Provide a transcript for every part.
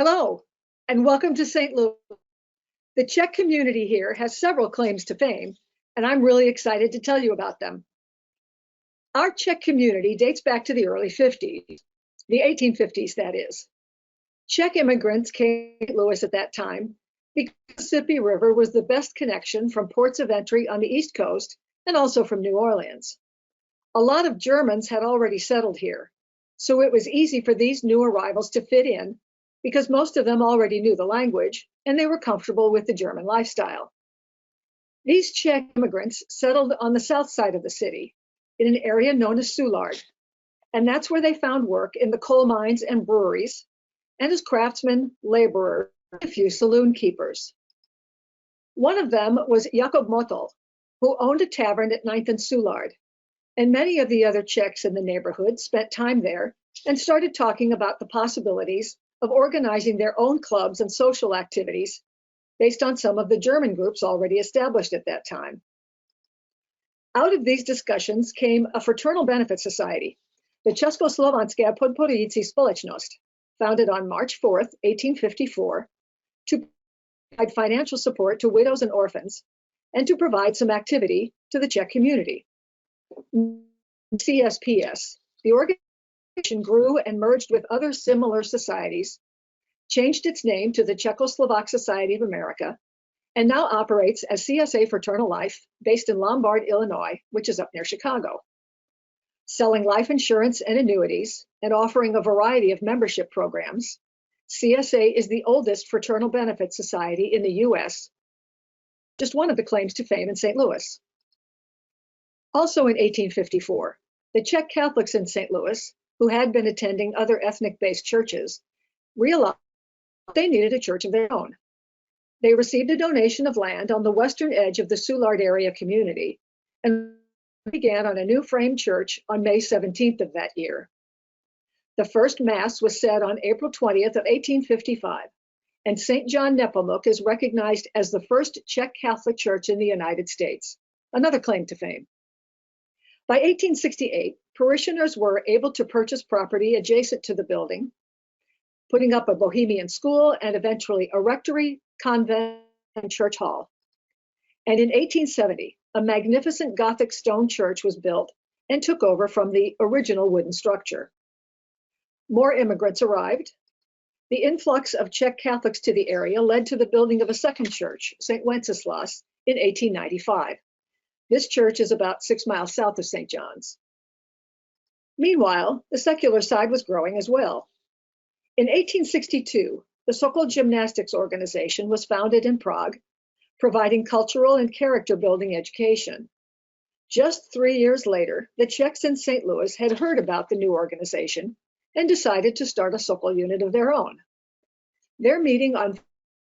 Hello, and welcome to St. Louis. The Czech community here has several claims to fame, and I'm really excited to tell you about them. Our Czech community dates back to the early 50s, the 1850s, that is. Czech immigrants came to St. Louis at that time because the Mississippi River was the best connection from ports of entry on the East Coast and also from New Orleans. A lot of Germans had already settled here, so it was easy for these new arrivals to fit in because most of them already knew the language and they were comfortable with the German lifestyle. These Czech immigrants settled on the south side of the city in an area known as Soulard, and that's where they found work in the coal mines and breweries and as craftsmen, laborers, and a few saloon keepers. One of them was Jakob Motel, who owned a tavern at 9th and Soulard, and many of the other Czechs in the neighborhood spent time there and started talking about the possibilities of organizing their own clubs and social activities based on some of the German groups already established at that time. Out of these discussions came a fraternal benefit society, the Československé podporující společnost, founded on March 4th, 1854, to provide financial support to widows and orphans and to provide some activity to the Czech community. CSPS, the organization grew and merged with other similar societies, changed its name to the Czechoslovak Society of America, and now operates as CSA Fraternal Life, based in Lombard, Illinois, which is up near Chicago. Selling life insurance and annuities and offering a variety of membership programs, CSA is the oldest fraternal benefit society in the US, just one of the claims to fame in St. Louis. Also in 1854, the Czech Catholics in St. Louis, who had been attending other ethnic-based churches, realized they needed a church of their own. They received a donation of land on the western edge of the Soulard area community and began on a new frame church on May 17th of that year. The first Mass was said on April 20th of 1855, and St. John Nepomuk is recognized as the first Czech Catholic church in the United States, another claim to fame. By 1868, parishioners were able to purchase property adjacent to the building, putting up a Bohemian school and eventually a rectory, convent, and church hall. And in 1870, a magnificent Gothic stone church was built and took over from the original wooden structure. More immigrants arrived. The influx of Czech Catholics to the area led to the building of a second church, St. Wenceslas, in 1895. This church is about 6 miles south of St. John's. Meanwhile, the secular side was growing as well. In 1862, the Sokol Gymnastics Organization was founded in Prague, providing cultural and character building education. Just 3 years later, the Czechs in St. Louis had heard about the new organization and decided to start a Sokol unit of their own. Their meeting on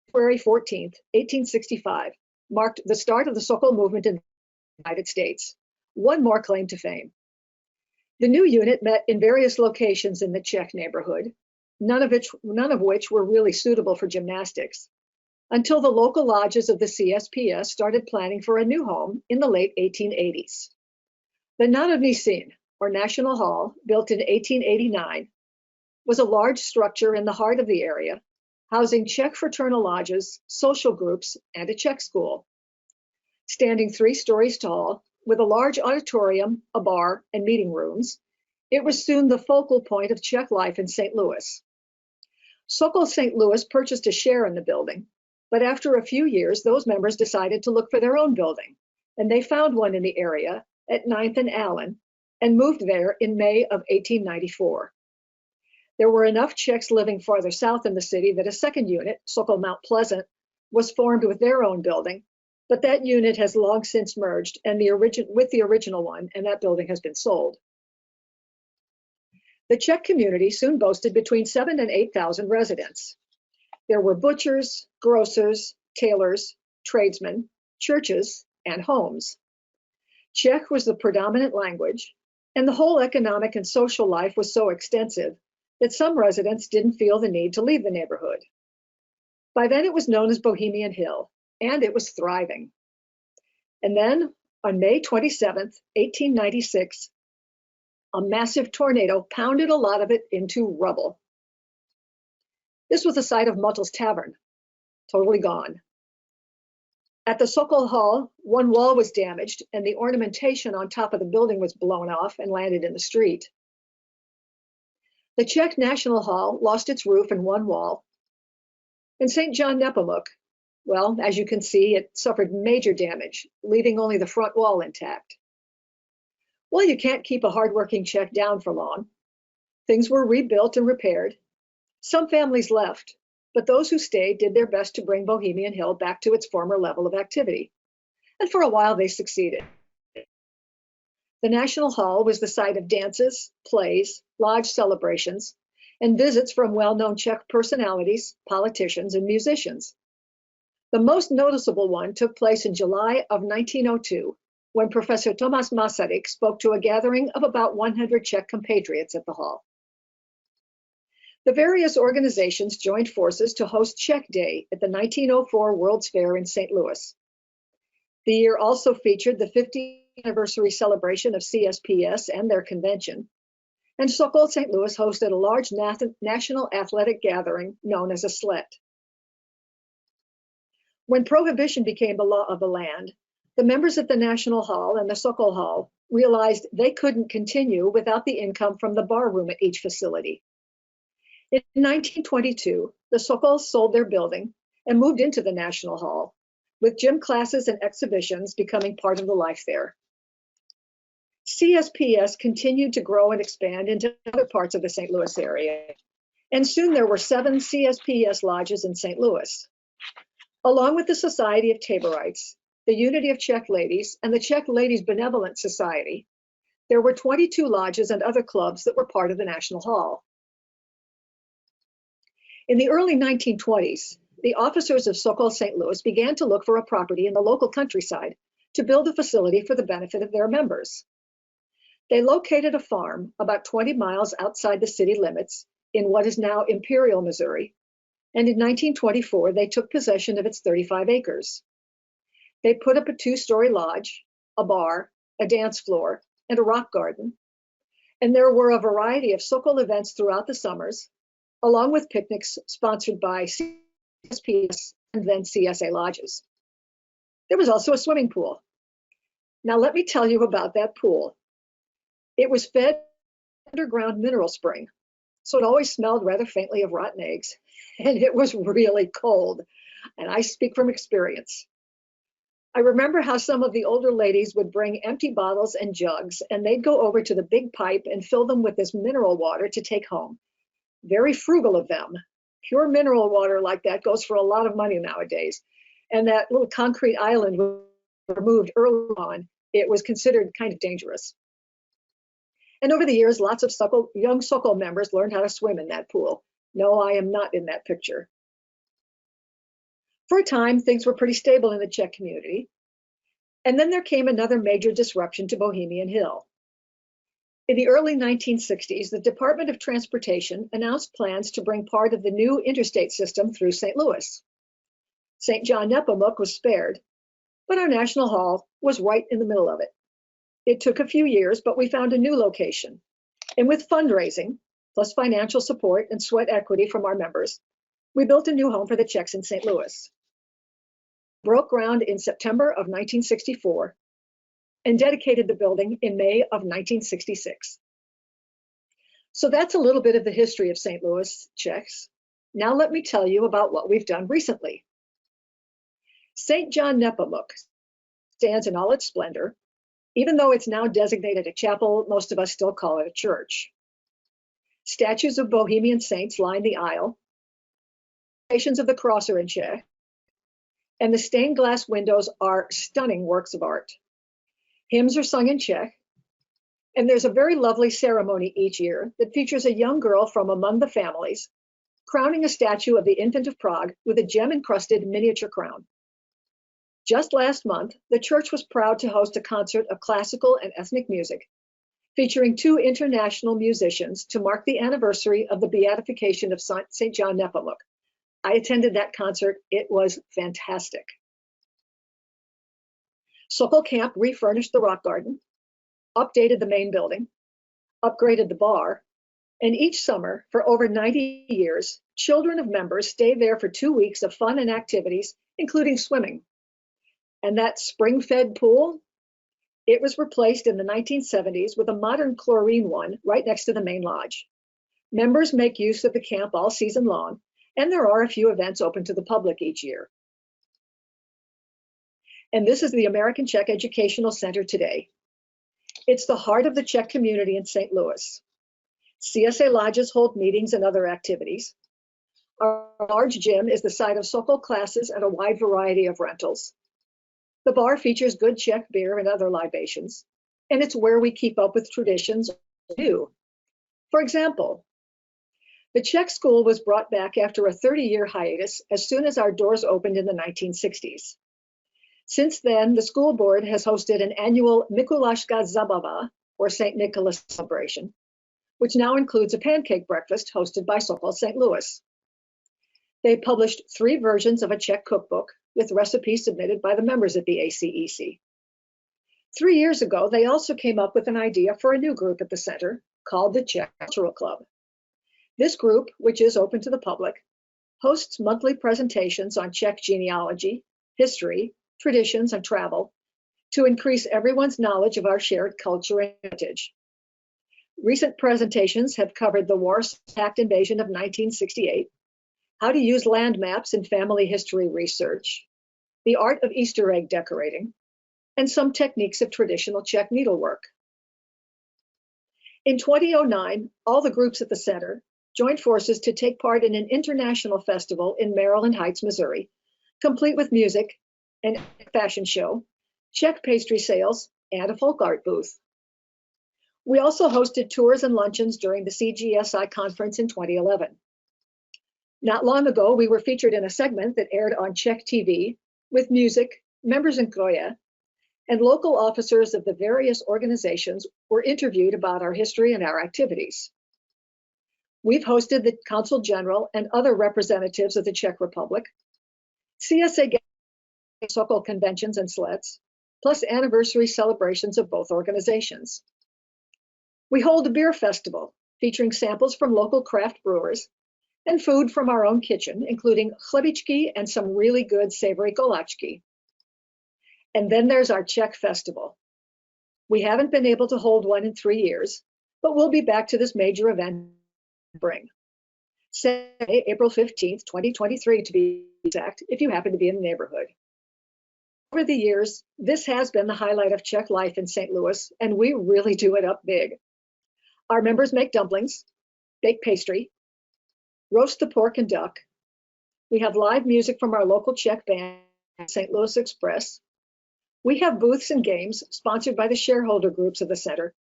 February 14th, 1865, marked the start of the Sokol movement in the United States. One more claim to fame. The new unit met in various locations in the Czech neighborhood, none of which were really suitable for gymnastics, until the local lodges of the CSPS started planning for a new home in the late 1880s. The Národní síň, or National Hall, built in 1889, was a large structure in the heart of the area, housing Czech fraternal lodges, social groups, and a Czech school. Standing 3 stories tall, with a large auditorium, a bar, and meeting rooms, it was soon the focal point of Czech life in St. Louis. Sokol St. Louis purchased a share in the building, but after a few years, those members decided to look for their own building, and they found one in the area at 9th and Allen and moved there in May of 1894. There were enough Czechs living farther south in the city that a second unit, Sokol Mount Pleasant, was formed with their own building, but that unit has long since merged with the original one, and that building has been sold. The Czech community soon boasted between 7,000 and 8,000 residents. There were butchers, grocers, tailors, tradesmen, churches, and homes. Czech was the predominant language, and the whole economic and social life was so extensive that some residents didn't feel the need to leave the neighborhood. By then it was known as Bohemian Hill, and it was thriving. And then, on May 27th, 1896, a massive tornado pounded a lot of it into rubble. This was the site of Mottl's Tavern, totally gone. At the Sokol Hall, one wall was damaged and the ornamentation on top of the building was blown off and landed in the street. The Czech National Hall lost its roof and one wall. And St. John Nepomuk, well, as you can see, it suffered major damage, leaving only the front wall intact. Well, you can't keep a hardworking Czech down for long. Things were rebuilt and repaired. Some families left, but those who stayed did their best to bring Bohemian Hill back to its former level of activity. And for a while, they succeeded. The National Hall was the site of dances, plays, lodge celebrations, and visits from well-known Czech personalities, politicians, and musicians. The most noticeable one took place in July of 1902, when Professor Tomáš Masaryk spoke to a gathering of about 100 Czech compatriots at the hall. The various organizations joined forces to host Czech Day at the 1904 World's Fair in St. Louis. The year also featured the 50th anniversary celebration of CSPS and their convention, and Sokol St. Louis hosted a large national athletic gathering known as a slet. When prohibition became the law of the land, the members at the National Hall and the Sokol Hall realized they couldn't continue without the income from the bar room at each facility. In 1922, the Sokols sold their building and moved into the National Hall, with gym classes and exhibitions becoming part of the life there. CSPS continued to grow and expand into other parts of the St. Louis area, and soon there were 7 CSPS lodges in St. Louis. Along with the Society of Taborites, the Unity of Czech Ladies, and the Czech Ladies Benevolent Society, there were 22 lodges and other clubs that were part of the National Hall. In the early 1920s, the officers of Sokol St. Louis began to look for a property in the local countryside to build a facility for the benefit of their members. They located a farm about 20 miles outside the city limits in what is now Imperial, Missouri, and in 1924 they took possession of its 35 acres. They put up a 2-story lodge, a bar, a dance floor, and a rock garden, and there were a variety of Sokol events throughout the summers, along with picnics sponsored by CSPS and then CSA lodges. There was also a swimming pool. Now let me tell you about that pool. It was fed underground mineral spring, so it always smelled rather faintly of rotten eggs, and it was really cold, and I speak from experience. I remember how some of the older ladies would bring empty bottles and jugs, and they'd go over to the big pipe and fill them with this mineral water to take home. Very frugal of them. Pure mineral water like that goes for a lot of money nowadays. And that little concrete island was removed early on. It was considered kind of dangerous. And over the years, lots of young Sokol members learned how to swim in that pool. No, I am not in that picture. For a time, things were pretty stable in the Czech community. And then there came another major disruption to Bohemian Hill. In the early 1960s, the Department of Transportation announced plans to bring part of the new interstate system through St. Louis. St. John Nepomuk was spared, but our National Hall was right in the middle of it. It took a few years, but we found a new location. And with fundraising, plus financial support and sweat equity from our members, we built a new home for the Czechs in St. Louis. Broke ground in September of 1964 and dedicated the building in May of 1966. So that's a little bit of the history of St. Louis Czechs. Now let me tell you about what we've done recently. St. John Nepomuk stands in all its splendor. Even though it's now designated a chapel, most of us still call it a church. Statues of Bohemian saints line the aisle. Stations of the cross are in Czech. And the stained glass windows are stunning works of art. Hymns are sung in Czech. And there's a very lovely ceremony each year that features a young girl from among the families crowning a statue of the Infant of Prague with a gem-encrusted miniature crown. Just last month, the church was proud to host a concert of classical and ethnic music, featuring 2 international musicians to mark the anniversary of the beatification of St. John Nepomuk. I attended that concert. It was fantastic. Sokol Camp refurnished the rock garden, updated the main building, upgraded the bar, And each summer, for over 90 years, children of members stay there for 2 weeks of fun and activities, including swimming. And that spring-fed pool, it was replaced in the 1970s with a modern chlorine one right next to the main lodge. Members make use of the camp all season long, and there are a few events open to the public each year. And this is the American Czech Educational Center today. It's the heart of the Czech community in St. Louis. CSA lodges hold meetings and other activities. Our large gym is the site of Sokol classes and a wide variety of rentals. The bar features good Czech beer and other libations, and it's where we keep up with traditions too. For example, the Czech school was brought back after a 30-year hiatus as soon as our doors opened in the 1960s. Since then, the school board has hosted an annual Mikulášská Zabava, or St. Nicholas celebration, which now includes a pancake breakfast hosted by Sokol St. Louis. They published 3 versions of a Czech cookbook with recipes submitted by the members of the ACEC. 3 years ago, they also came up with an idea for a new group at the center called the Czech Cultural Club. This group, which is open to the public, hosts monthly presentations on Czech genealogy, history, traditions, and travel to increase everyone's knowledge of our shared culture and heritage. Recent presentations have covered the Warsaw invasion of 1968, how to use land maps in family history research, the art of Easter egg decorating, and some techniques of traditional Czech needlework. In 2009, all the groups at the center joined forces to take part in an international festival in Maryland Heights, Missouri, complete with music, an fashion show, Czech pastry sales, and a folk art booth. We also hosted tours and luncheons during the CGSI conference in 2011. Not long ago, we were featured in a segment that aired on Czech TV with music, members in Kroje, and local officers of the various organizations were interviewed about our history and our activities. We've hosted the Consul General and other representatives of the Czech Republic, CSA Sokol conventions and sleds, plus anniversary celebrations of both organizations. We hold a beer festival featuring samples from local craft brewers and food from our own kitchen, including chlebičky and some really good savory koláčky. And then there's our Czech festival. We haven't been able to hold one in 3 years, but we'll be back to this major event in the spring. Saturday, April 15th, 2023 to be exact, if you happen to be in the neighborhood. Over the years, this has been the highlight of Czech life in St. Louis, and we really do it up big. Our members make dumplings, bake pastry, roast the pork and duck. We have live music from our local Czech band, St. Louis Express. We have booths and games sponsored by the shareholder groups of the center,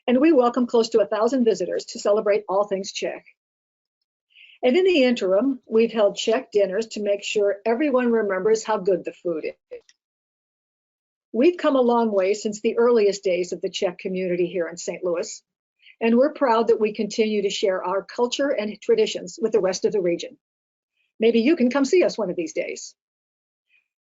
and we welcome close to 1,000 visitors to celebrate all things Czech. And in the interim, we've held Czech dinners to make sure everyone remembers how good the food is. We've come a long way since the earliest days of the Czech community here in St. Louis, and we're proud that we continue to share our culture and traditions with the rest of the region. Maybe you can come see us one of these days.